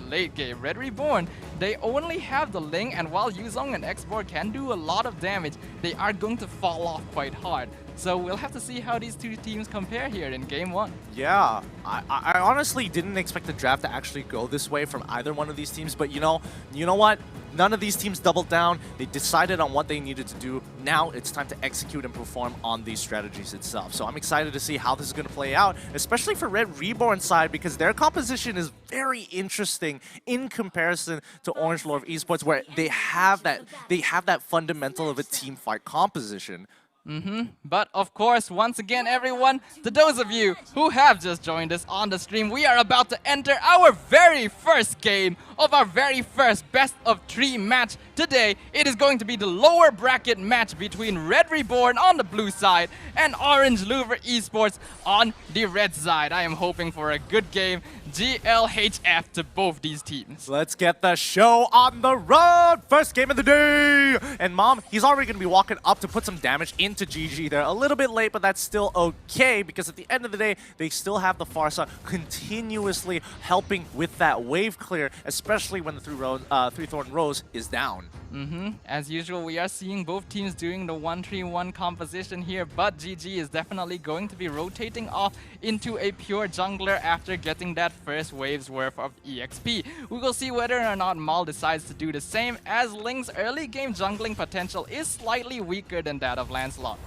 the late game. Red Reborn, they only have the Ling, and while Yuzong and Esport can do a lot of damage, they are going to fall off quite hard. So we'll have to see how these two teams compare here in Game 1. Yeah, I honestly didn't expect the draft to actually go this way from either one of these teams, but you know what? None of these teams doubled down. They decided on what they needed to do. Now it's time to execute and perform on these strategies itself. So I'm excited to see how this is going to play out, especially for Red Reborn side, because their composition is very interesting in comparison to Orange Louvre Esports, where they have that fundamental of a team fight composition. But of course, once again, everyone, to those of you who have just joined us on the stream, we are about to enter our very first game of our very first best of 3 match. Today, it is going to be the lower bracket match between Red Reborn on the blue side and Orange Louvre Esports on the red side. I am hoping for a good game, GLHF to both these teams. Let's get the show on the road! First game of the day! And Mom, he's already going to be walking up to put some damage into GG. They're a little bit late, but that's still okay, because at the end of the day, they still have the Pharsa continuously helping with that wave clear, especially when the Three Thorn Rose is down. As usual, we are seeing both teams doing the 1-3-1 composition here, but GG is definitely going to be rotating off into a pure jungler after getting that first wave's worth of EXP. We will see whether or not Maul decides to do the same, as Ling's early game jungling potential is slightly weaker than that of Lancelot.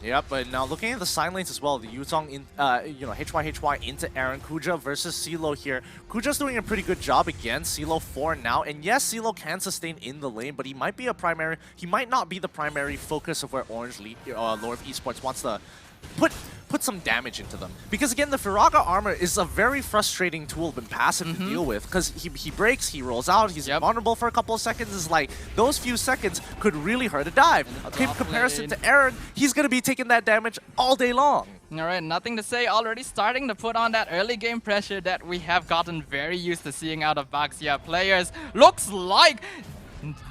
Yep, but now looking at the side lanes as well, the Yuzong in, HY into Aaron, Kuja versus CeeLo here. Kuja's doing a pretty good job against CeeLo 4 now, and yes, CeeLo can sustain in the lane, but he might not be the primary focus of where Orange Louvre Esports wants to put some damage into them. Because again, the Firaga armor is a very frustrating tool and passive to deal with, because he breaks, he rolls out, he's vulnerable for a couple of seconds. Is like, those few seconds could really hurt a dive. In comparison to Aaron, he's going to be taking that damage all day long. Alright, nothing to say, already starting to put on that early game pressure that we have gotten very used to seeing out of Baxia players. Looks like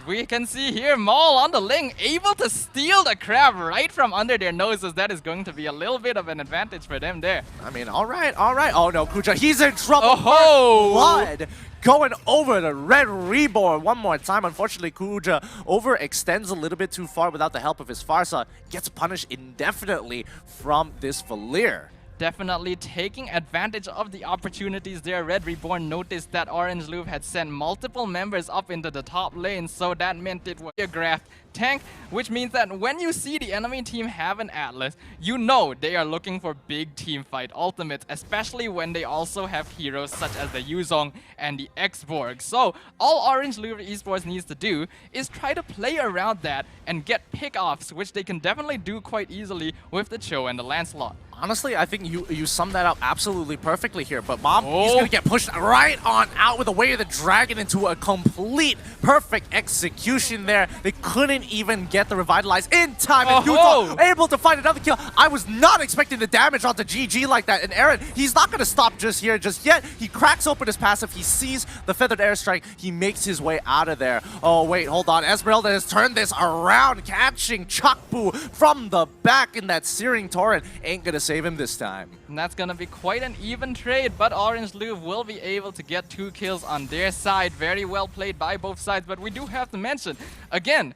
we can see here Maul on the Ling able to steal the crab right from under their noses. That is going to be a little bit of an advantage for them there. I mean, alright. Oh no, Kuja, he's in trouble. Oh, blood going over the Red Reborn one more time. Unfortunately, Kuja overextends a little bit too far without the help of his Pharsa. Gets punished indefinitely from this Valir. Definitely taking advantage of the opportunities there. Red Reborn noticed that Orange Louvre had sent multiple members up into the top lane, so that meant it was a choreographed tank, which means that when you see the enemy team have an Atlas, you know they are looking for big team fight ultimates, especially when they also have heroes such as the Yuzong and the X-Borg. So all Orange Louvre Esports needs to do is try to play around that and get pick-offs, which they can definitely do quite easily with the Cho and the Lancelot. Honestly, I think you summed that up absolutely perfectly here. But Mom, he's going to get pushed right on out with the Way of the Dragon into a complete perfect execution there. They couldn't even get the Revitalize in time. And Yuzong able to find another kill. I was not expecting the damage onto GG like that. And Aaron, he's not going to stop just yet. He cracks open his passive. He sees the Feathered Airstrike. He makes his way out of there. Oh, wait, hold on. Esmeralda has turned this around, catching Chakbu from the back in that Searing Torrent. Ain't going to save him this time. And that's gonna be quite an even trade, but Orange Louvre will be able to get 2 kills on their side. Very well played by both sides, but we do have to mention, again,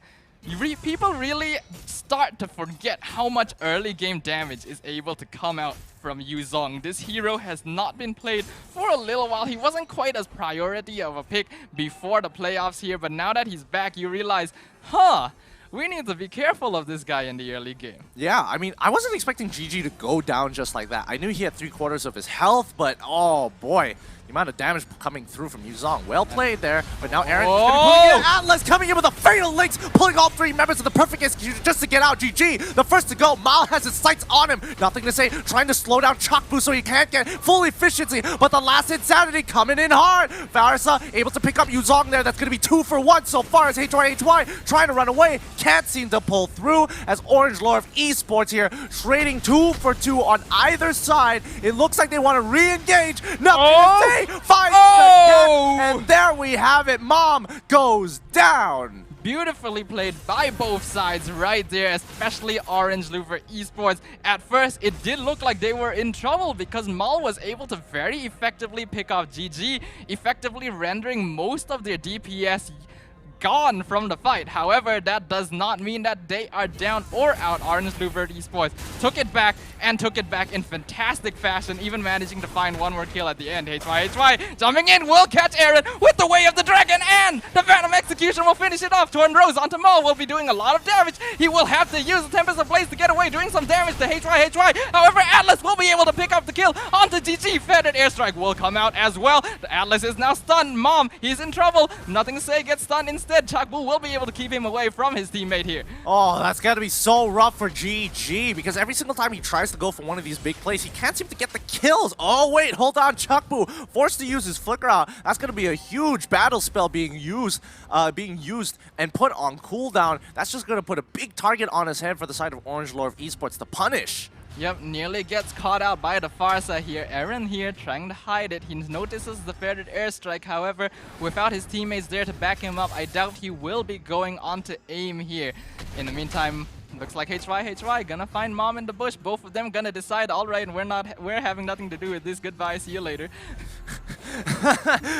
people really start to forget how much early game damage is able to come out from Yuzong. This hero has not been played for a little while. He wasn't quite as priority of a pick before the playoffs here, but now that he's back, you realize, we need to be careful of this guy in the early game. Yeah, I mean, I wasn't expecting GG to go down just like that. I knew he had 3/4 of his health, but oh boy, the amount of damage coming through from Yuzong. Well played there, but now Aaron is pulling in Atlas, coming in with a Fatal Links, pulling all 3 members of the perfect execution just to get out. GG, the first to go. Mal has his sights on him. Nothing to say, trying to slow down Chakbu so he can't get full efficiency, but the last Insanity coming in hard. Pharsa able to pick up Yuzong there. That's going to be 2 for 1 so far as HY trying to run away. Can't seem to pull through as Orange Louvre Esports here trading 2 for 2 on either side. It looks like they want to re-engage. Nothing to say. Finds the and there we have it. Mom goes down. Beautifully played by both sides right there, especially Orange Louvre Esports. At first, it did look like they were in trouble because Maul was able to very effectively pick off GG, effectively rendering most of their DPS gone from the fight. However, that does not mean that they are down or out. Orange Louvre Esports took it back and took it back in fantastic fashion, even managing to find one more kill at the end. HY jumping in will catch Aaron with the Way of the Dragon, and the Phantom Execution will finish it off. Torn Rose onto Maul will be doing a lot of damage. He will have to use the Tempest of Blaze to get away, doing some damage to HY. However, Atlas will be able to pick up the kill onto GG. Feathered Airstrike will come out as well. The Atlas is now stunned. Mom, he's in trouble. Nothing to say, gets stunned instead. Chakbu will be able to keep him away from his teammate here. Oh, that's got to be so rough for GG, because every single time he tries to go for one of these big plays, he can't seem to get the kills. Oh, wait, hold on. Chakbu forced to use his flicker out. That's going to be a huge battle spell being used and put on cooldown. That's just going to put a big target on his head for the side of Orange Louvre Esports to punish. Yep, nearly gets caught out by the Farsa here. Aaron here trying to hide it. He notices the feathered airstrike. However, without his teammates there to back him up, I doubt he will be going on to aim here. In the meantime, looks like HY gonna find Mom in the bush. Both of them gonna decide, all right, we're having nothing to do with this. Goodbye, see you later.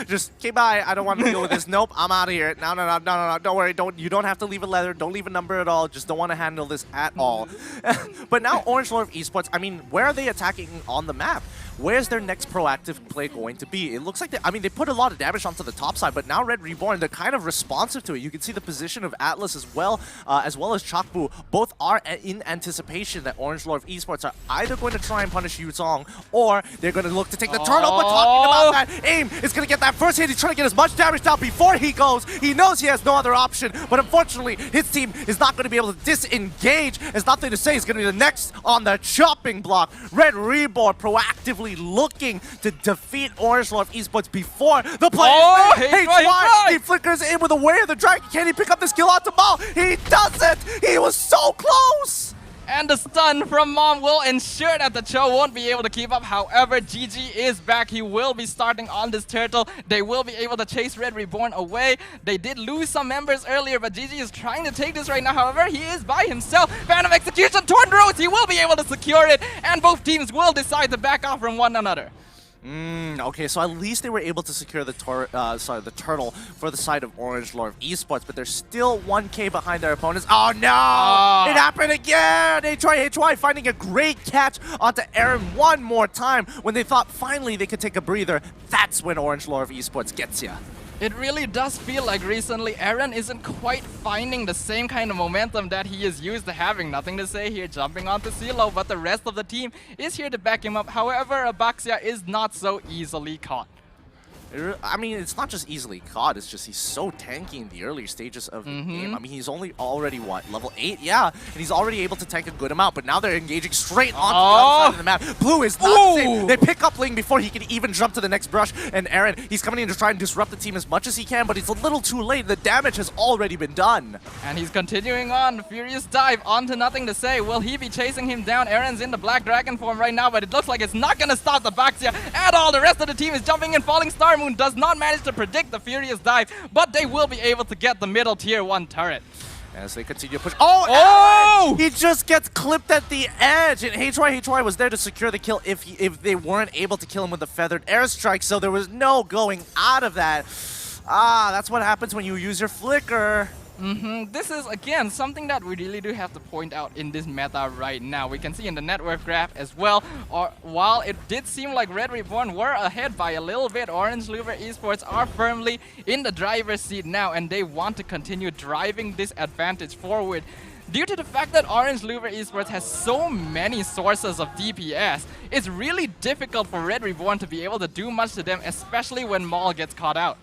Just, okay, bye. I don't want to deal with this. Nope, I'm out of here. No. Don't worry. You don't have to leave a letter. Don't leave a number at all. Just don't want to handle this at all. But now Orange Louvre Esports, I mean, where are they attacking on the map? Where's their next proactive play going to be? It looks like they put a lot of damage onto the top side, but now Red Reborn, they're kind of responsive to it. You can see the position of Atlas as well as Chakbu. Both are in anticipation that Orange Louvre Esports are either going to try and punish Yuzong, or they're going to look to take the turtle. But talking about that, Aim is going to get that first hit. He's trying to get as much damage down before he goes. He knows he has no other option, but unfortunately, his team is not going to be able to disengage. There's nothing to say. He's going to be the next on the chopping block. Red Reborn proactively looking to defeat Orange Louvre Esports before the play. Oh, HY! He flickers in with a Way of the Dragon. Can he pick up the skill onto Maul? He doesn't! He was so close! And the stun from Mom will ensure that the Cho won't be able to keep up. However, GG is back. He will be starting on this turtle. They will be able to chase Red Reborn away. They did lose some members earlier, but GG is trying to take this right now. However, he is by himself. Phantom Execution, Torn Rose, he will be able to secure it, and both teams will decide to back off from one another. Okay, so at least they were able to secure the turtle for the side of Orange Louvre Esports, but they're still 1K behind their opponents. Oh no! It happened again! HY finding a great catch onto Aaron one more time when they thought finally they could take a breather. That's when Orange Louvre Esports gets ya. It really does feel like recently Aaron isn't quite finding the same kind of momentum that he is used to having. Nothing to say here, jumping onto CeeLo, but the rest of the team is here to back him up. However, Abaxia is not so easily caught. I mean, it's not just easily caught, it's just he's so tanky in the earlier stages of the game. I mean, he's already, what, level 8? Yeah, and he's already able to tank a good amount, but now they're engaging straight onto the other side of the map. Blue is not safe. They pick up Ling before he can even jump to the next brush, and Aaron, he's coming in to try and disrupt the team as much as he can, but it's a little too late. The damage has already been done. And he's continuing on. Furious dive onto Nothing to Say. Will he be chasing him down? Aaron's in the Black Dragon form right now, but it looks like it's not going to stop the Baxia at all. The rest of the team is jumping in. Falling Star Moon does not manage to predict the Furious dive, but they will be able to get the middle tier 1 turret. As they continue to push. Oh! He just gets clipped at the edge, and HY was there to secure the kill if they weren't able to kill him with the feathered airstrike, so there was no going out of that. That's what happens when you use your flicker. This is, again, something that we really do have to point out in this meta right now. We can see in the network graph as well, while it did seem like Red Reborn were ahead by a little bit, Orange Louvre Esports are firmly in the driver's seat now, and they want to continue driving this advantage forward. Due to the fact that Orange Louvre Esports has so many sources of DPS, it's really difficult for Red Reborn to be able to do much to them, especially when Maul gets caught out.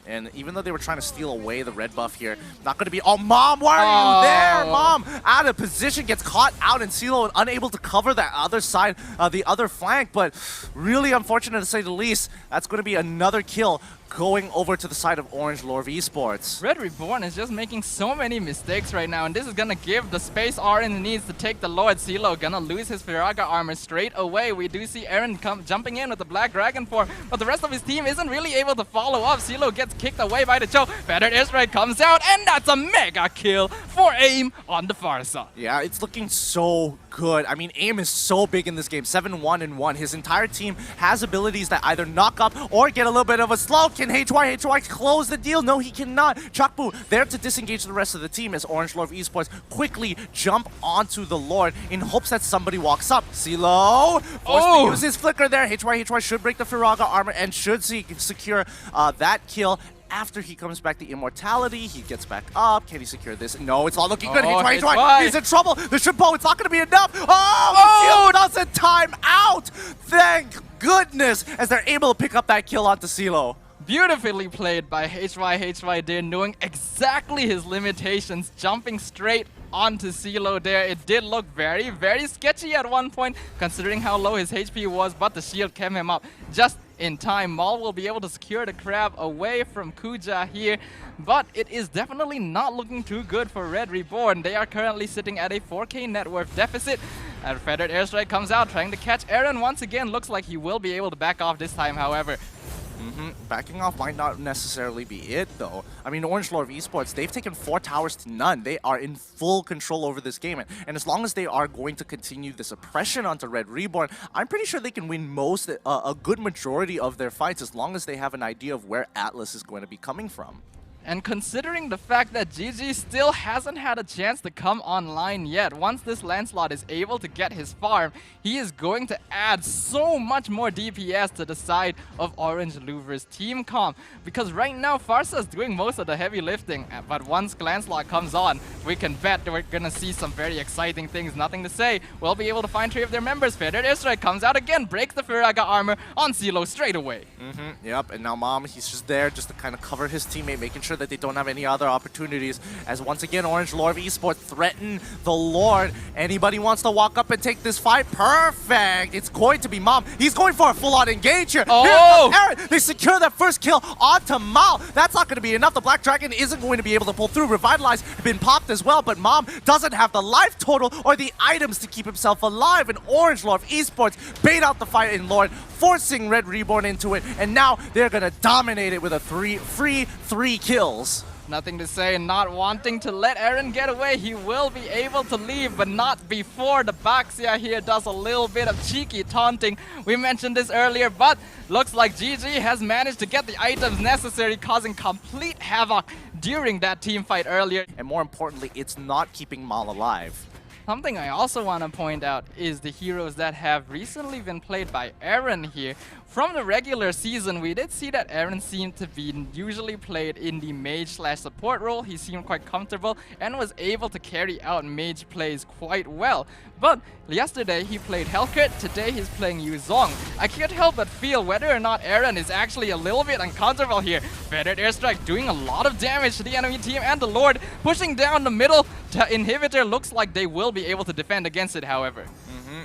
And even though they were trying to steal away the red buff here, not going to be... Oh, Mom, why are you there? Mom, out of position, gets caught out, and CeeLo unable to cover that other side, the other flank. But really unfortunate to say the least. That's going to be another kill going over to the side of Orange Louvre Esports. Red Reborn is just making so many mistakes right now, and this is gonna give the space Orange needs to take the Lord. CeeLo gonna lose his Firaga armor straight away. We do see Aaron jumping in with the Black Dragon form, but the rest of his team isn't really able to follow up. CeeLo gets kicked away by the Cho. Fettered Airstrike comes out, and that's a mega kill for AIM on the far side. Yeah, it's looking so good. I mean, AIM is so big in this game, 7-1-1. His entire team has abilities that either knock up or get a little bit of a slow. Can HY close the deal? No, he cannot. Chakbu there to disengage the rest of the team as Orange Louvre Esports quickly jump onto the Lord in hopes that somebody walks up. CeeLo forced to use his flicker there. HY should break the Firaga armor and should secure that kill. After he comes back to immortality, he gets back up. Can he secure this? No, it's not looking good. HY, he's in trouble. The Shrimpo, it's not going to be enough. Oh, the shield doesn't time out. Thank goodness, as they're able to pick up that kill onto CeeLo. Beautifully played by HY there, knowing exactly his limitations, jumping straight onto CeeLo there. It did look very, very sketchy at one point, considering how low his HP was, but the shield kept him up just in time. Maul will be able to secure the crab away from Kuja here, but it is definitely not looking too good for Red Reborn. They are currently sitting at a 4K net worth deficit. And Fettered Airstrike comes out, trying to catch Aaron once again. Looks like he will be able to back off this time, however. Backing off might not necessarily be it, though. I mean, Orange Louvre Esports, they've taken 4 towers to none. They are in full control over this game. And as long as they are going to continue this oppression onto Red Reborn, I'm pretty sure they can win a good majority of their fights as long as they have an idea of where Atlas is going to be coming from. And considering the fact that GG still hasn't had a chance to come online yet, once this Lancelot is able to get his farm, he is going to add so much more DPS to the side of Orange Louvre's team comp. Because right now, Farsa is doing most of the heavy lifting, but once Lancelot comes on, we can bet that we're gonna see some very exciting things. Nothing to say, we'll be able to find 3 of their members. Fettered Airstrike comes out again, breaks the Firaga armor on CeeLo straight away. Yep, and now Mom, he's just there just to kind of cover his teammate, making sure that they don't have any other opportunities, as once again Orange Louvre Esports threaten the Lord. Anybody wants to walk up and take this fight? Perfect! It's going to be Mom. He's going for a full-on engage here. Oh! Here Aaron, they secure that first kill onto Mao. That's not going to be enough. The Black Dragon isn't going to be able to pull through. Revitalize been popped as well, but Mom doesn't have the life total or the items to keep himself alive, and Orange Louvre Esports bait out the fight in Lord, forcing Red Reborn into it, and now they're going to dominate it with a free 3 kills. Nothing to say, not wanting to let Aaron get away. He will be able to leave, but not before the Baxia here does a little bit of cheeky taunting. We mentioned this earlier, but looks like GG has managed to get the items necessary, causing complete havoc during that team fight earlier. And more importantly, it's not keeping Mal alive. Something I also want to point out is the heroes that have recently been played by Aaron here. From the regular season, we did see that Aaron seemed to be usually played in the mage/support role. He seemed quite comfortable and was able to carry out mage plays quite well. But yesterday he played Hellcrit, today he's playing Yuzong. I can't help but feel whether or not Aaron is actually a little bit uncomfortable here. Fettered Airstrike doing a lot of damage to the enemy team, and the Lord pushing down the middle to inhibitor. Looks like they will be able to defend against it, however.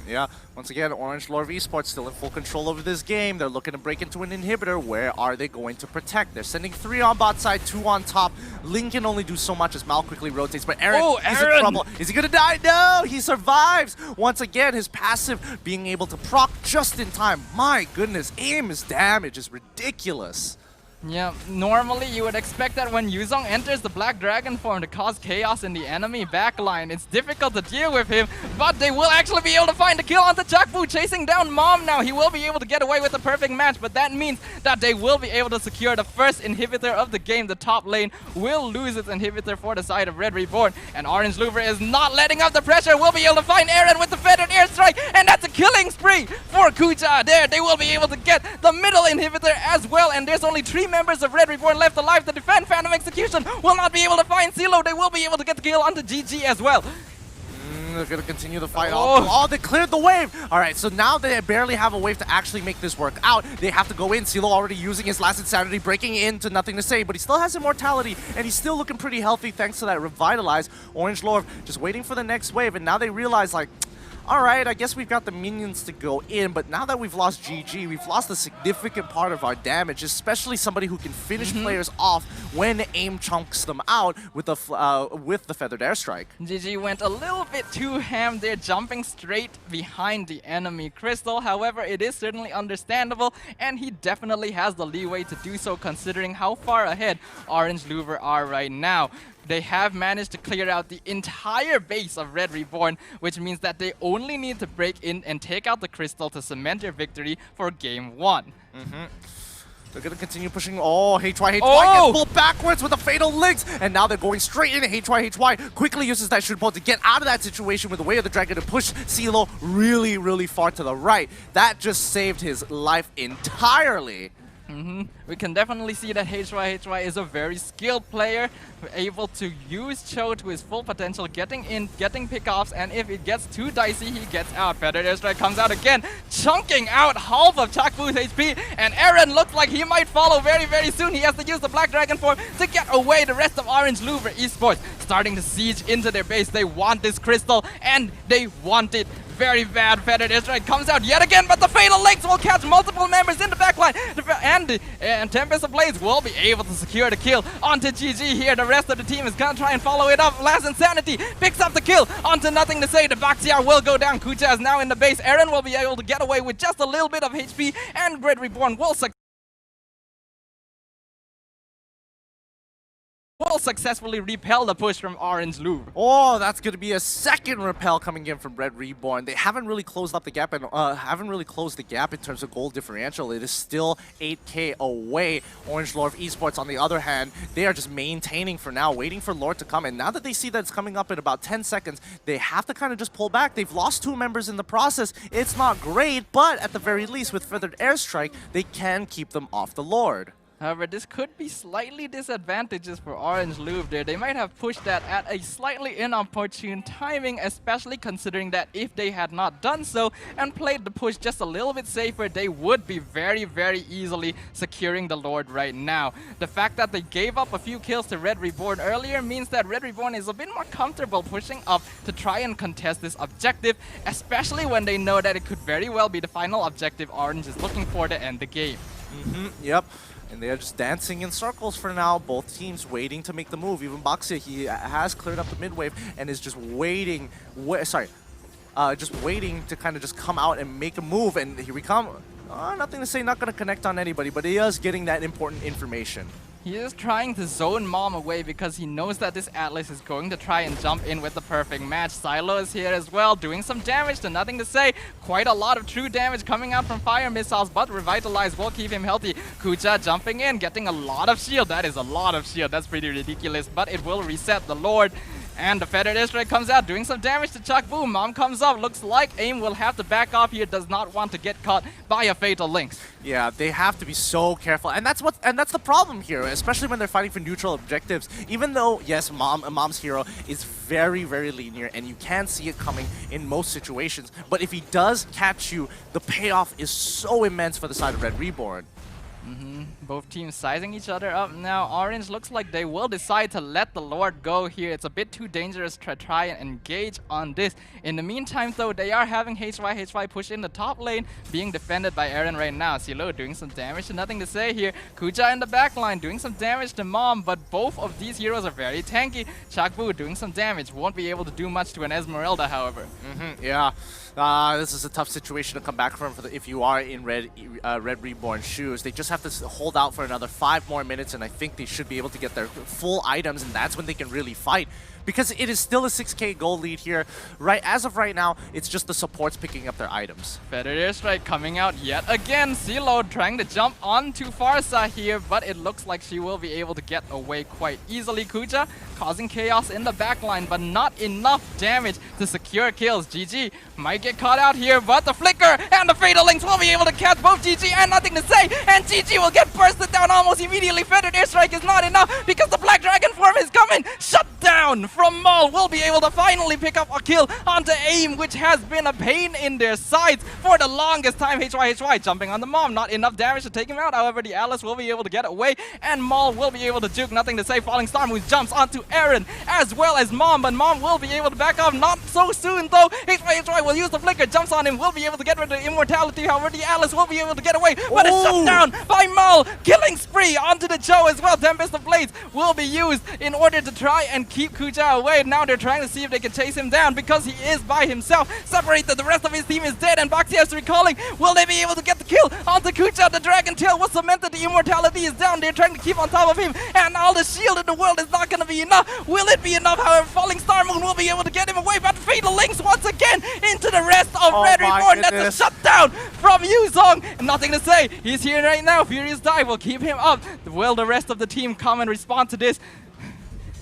Yeah, once again, Orange Louvre Esports still in full control over this game. They're looking to break into an inhibitor. Where are they going to protect? They're sending 3 on bot side, 2 on top. Link can only do so much as Mal quickly rotates, but Aaron is in trouble. Is he gonna die? No, he survives. Once again, his passive being able to proc just in time. My goodness, AIM's damage is ridiculous. Yeah, normally you would expect that when Yuzong enters the Black Dragon form to cause chaos in the enemy backline. It's difficult to deal with him, but they will actually be able to find the kill onto Chakbu, chasing down Mom now. He will be able to get away with the perfect match, but that means that they will be able to secure the first inhibitor of the game. The top lane will lose its inhibitor for the side of Red Reborn, and Orange Louvre is not letting up the pressure. Will be able to find Aaron with the Fettered Airstrike, and that's a killing spree for Kuja there. They will be able to get the middle inhibitor as well, and there's only 3 members of Red Reborn left alive to defend. Phantom Execution will not be able to find CeeLo. They will be able to get the kill onto GG as well. They're going to continue the fight. Oh, they cleared the wave. All right, so now they barely have a wave to actually make this work out. They have to go in. CeeLo already using his last Insanity, breaking into Nothing to Say, but he still has Immortality, and he's still looking pretty healthy thanks to that Revitalize. Orange Louvre just waiting for the next wave, and now they realize, like, alright, I guess we've got the minions to go in, but now that we've lost GG, we've lost a significant part of our damage, especially somebody who can finish players off when AIM chunks them out with the feathered airstrike. GG went a little bit too ham there, jumping straight behind the enemy crystal. However, it is certainly understandable, and he definitely has the leeway to do so considering how far ahead Orange Louvre are right now. They have managed to clear out the entire base of Red Reborn, which means that they only need to break in and take out the crystal to cement their victory for game 1. They're going to continue pushing. Oh, HY gets pulled backwards with the fatal links. And now they're going straight into HY quickly uses that shoot bolt to get out of that situation with the way of the dragon to push CeeLo really, really far to the right. That just saved his life entirely. We can definitely see that HY is a very skilled player, able to use Cho to his full potential, getting in, getting pickoffs, and if it gets too dicey, he gets out. Feathered airstrike comes out again, chunking out half of Chakbu's HP, and Aaron looks like he might follow very, very soon. He has to use the Black Dragon form to get away. The rest of Orange Louvre Esports starting to siege into their base. They want this crystal, and they want it very bad. Feathered airstrike comes out yet again, but the fatal links will catch multiple members in the backline, and Tempest Ablaze will be able to secure the kill onto GG here. The rest of the team is gonna try and follow it up. Last Insanity picks up the kill onto Nothing to Say. The Bakhtiar will go down. Kucha is now in the base. Aaron will be able to get away with just a little bit of HP, and Red Reborn will successfully repel the push from Orange Louvre. Oh, that's going to be a second repel coming in from Red Reborn. They haven't really closed up the gap and haven't really closed the gap in terms of goal differential. It is still 8k away. Orange Louvre Esports, on the other hand, they are just maintaining for now, waiting for Lord to come. And now that they see that it's coming up in about 10 seconds, they have to kind of just pull back. They've lost 2 members in the process. It's not great, but at the very least, with Feathered Airstrike, they can keep them off the Lord. However, this could be slightly disadvantageous for Orange Louvre there. They might have pushed that at a slightly inopportune timing, especially considering that if they had not done so and played the push just a little bit safer, they would be very, very easily securing the Lord right now. The fact that they gave up a few kills to Red Reborn earlier means that Red Reborn is a bit more comfortable pushing up to try and contest this objective, especially when they know that it could very well be the final objective Orange is looking for to end the game. Yep. And they are just dancing in circles for now, both teams waiting to make the move. Even Baxia, he has cleared up the mid-wave and is just waiting, just waiting to kind of just come out and make a move. And here we come. Nothing to say, not going to connect on anybody, but he is getting that important information. He is trying to zone Mom away because he knows that this Atlas is going to try and jump in with the perfect match. Silo is here as well, doing some damage to Nothing to Say. Quite a lot of true damage coming out from fire missiles, but Revitalize will keep him healthy. Kucha jumping in, getting a lot of shield. That is a lot of shield. That's pretty ridiculous, but it will reset the Lord. And the Feathered Airstrike comes out, doing some damage to Chakbu. Mom comes up. Looks like AIM will have to back off here. Does not want to get caught by a Fatal Lynx. Yeah, they have to be so careful, and that's the problem here, especially when they're fighting for neutral objectives. Even though, yes, Mom's hero is very, very linear, and you can see it coming in most situations. But if he does catch you, the payoff is so immense for the side of Red Reborn. Both teams sizing each other up now. Orange looks like they will decide to let the Lord go here. It's a bit too dangerous to try and engage on this. In the meantime, though, they are having HY push in the top lane, being defended by Aaron right now. CeeLo doing some damage to Nothing to Say here. Kuja in the backline doing some damage to Mom, but both of these heroes are very tanky. Chakbu doing some damage. Won't be able to do much to an Esmeralda, however. Yeah. This is a tough situation to come back from if you are in Red Reborn shoes. They just have to hold out for another 5 more minutes, and I think they should be able to get their full items, and that's when they can really fight. Because it is still a 6k goal lead here. As of right now, it's just the supports picking up their items. Feathered Airstrike coming out yet again. CeeLo trying to jump onto Farsa here, but it looks like she will be able to get away quite easily. Kuja causing chaos in the backline, but not enough damage to secure kills. GG might get caught out here, but the Flicker and the Fatal Links will be able to catch both GG and Nothing to Say, and GG will get bursted down almost immediately. Feathered Airstrike is not enough because the Black Dragon form is coming. Shut down! down from Maul will be able to finally pick up a kill onto AIM, which has been a pain in their sides for the longest time. HY jumping on the Mom, not enough damage to take him out. However, the Alice will be able to get away, and Maul will be able to juke. Nothing to say. Falling Star Moon jumps onto Aaron as well as Mom, but Mom will be able to back off. Not so soon though. HY will use the flicker, jumps on him, will be able to get rid of the immortality. However, the Alice will be able to get away, but it's shut down by Maul. Killing spree onto the Joe as well. Tempest of Blades will be used in order to try and keep Kuja away. Now they're trying to see if they can chase him down because he is by himself. Separated, the rest of his team is dead, and Boxy has recalling. Will they be able to get the kill onto Kuja? The Dragon Tail was cemented, the immortality is down. They're trying to keep on top of him, and all the shield in the world is not going to be enough. Will it be enough? However, Falling Star Moon will be able to get him away, but Fatal Links once again into the rest of Red Reborn. That's a shutdown from Yuzong. Nothing to say. He's here right now. Furious Dive will keep him up. Will the rest of the team come and respond to this?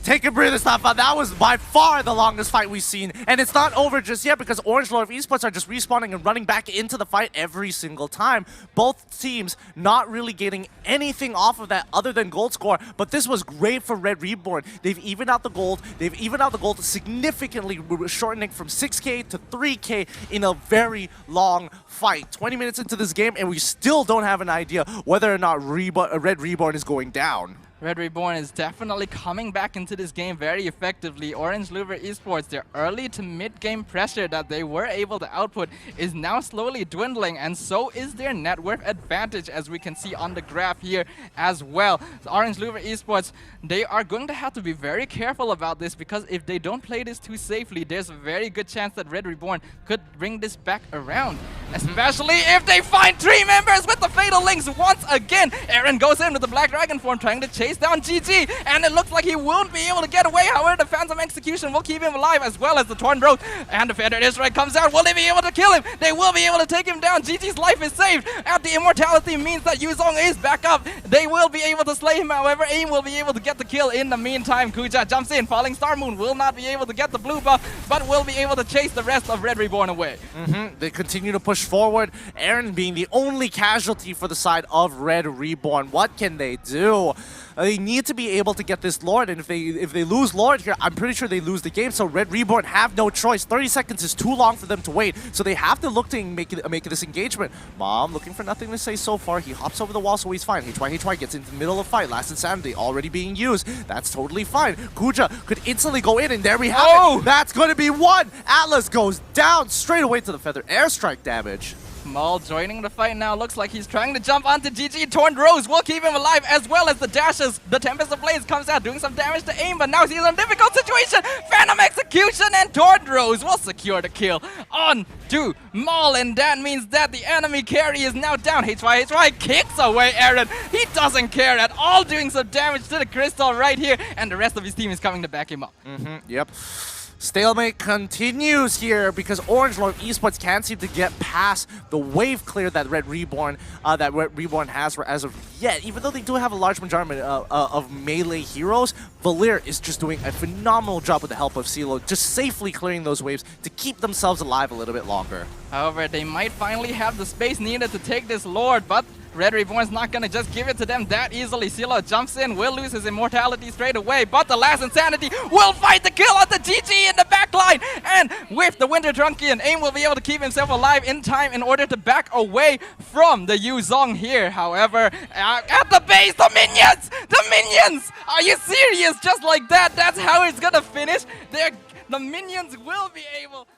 Take a breather, Stafa. That was by far the longest fight we've seen. And it's not over just yet because Orange Lord of Esports are just respawning and running back into the fight every single time. Both teams not really getting anything off of that other than gold score. But this was great for Red Reborn. They've evened out the gold. They've evened out the gold significantly, shortening from 6K to 3K in a very long fight. 20 minutes into this game, and we still don't have an idea whether or not Red Reborn is going down. Red Reborn is definitely coming back into this game very effectively. Orange Louvre Esports, their early to mid-game pressure that they were able to output is now slowly dwindling, and so is their net worth advantage, as we can see on the graph here as well. So Orange Louvre Esports, they are going to have to be very careful about this, because if they don't play this too safely, there's a very good chance that Red Reborn could bring this back around. Especially if they find 3 members with the Fatal Links once again. Aaron goes in with the Black Dragon form, trying to chase down GG, and it looks like he won't be able to get away. However, the Phantom Execution will keep him alive, as well as the Torn Road, and the Feathered Israel comes out. Will they be able to kill him? They will be able to take him down. GG's life is saved, and the immortality means that Yuzong is back up. They will be able to slay him. However, AIM will be able to get the kill. In the meantime, Kuja jumps in. Falling Star Moon will not be able to get the blue buff, but will be able to chase the rest of Red Reborn away. They continue to push forward. Aaron being the only casualty for the side of Red Reborn. What can they do? They need to be able to get this Lord, and if they lose Lord here, I'm pretty sure they lose the game. So Red Reborn have no choice. 30 seconds is too long for them to wait, so they have to look to make this engagement. Mom looking for nothing to say so far. He hops over the wall, so he's fine. HY gets into the middle of the fight. Last Insanity already being used. That's totally fine. Kuja could instantly go in, and there we have it. That's going to be one. Atlas goes down straight away to the Feather Airstrike damage. Maul joining the fight now. Looks like he's trying to jump onto GG. Torn Rose will keep him alive, as well as the dashes. The Tempest of Blades comes out, doing some damage to AIM, but now he's in a difficult situation. Phantom Execution, and Torn Rose will secure the kill on to Maul, and that means that the enemy carry is now down. HY kicks away Aaron. He doesn't care at all, doing some damage to the crystal right here, and the rest of his team is coming to back him up. Yep. Stalemate continues here because Orange Lord Esports can't seem to get past the wave clear that Red Reborn has as of yet. Even though they do have a large majority of melee heroes, Valir is just doing a phenomenal job with the help of CeeLo, just safely clearing those waves to keep themselves alive a little bit longer. However, they might finally have the space needed to take this Lord, but Red Reborn's not gonna just give it to them that easily. CeeLo jumps in, will lose his immortality straight away, but the last Insanity will fight the kill on the GG in the back line, and with the Winter Drunkian, AIM will be able to keep himself alive in time in order to back away from the Yuzong here. However, at the base, the Minions! The Minions! Are you serious? Just like that, that's how it's gonna finish? The Minions will be able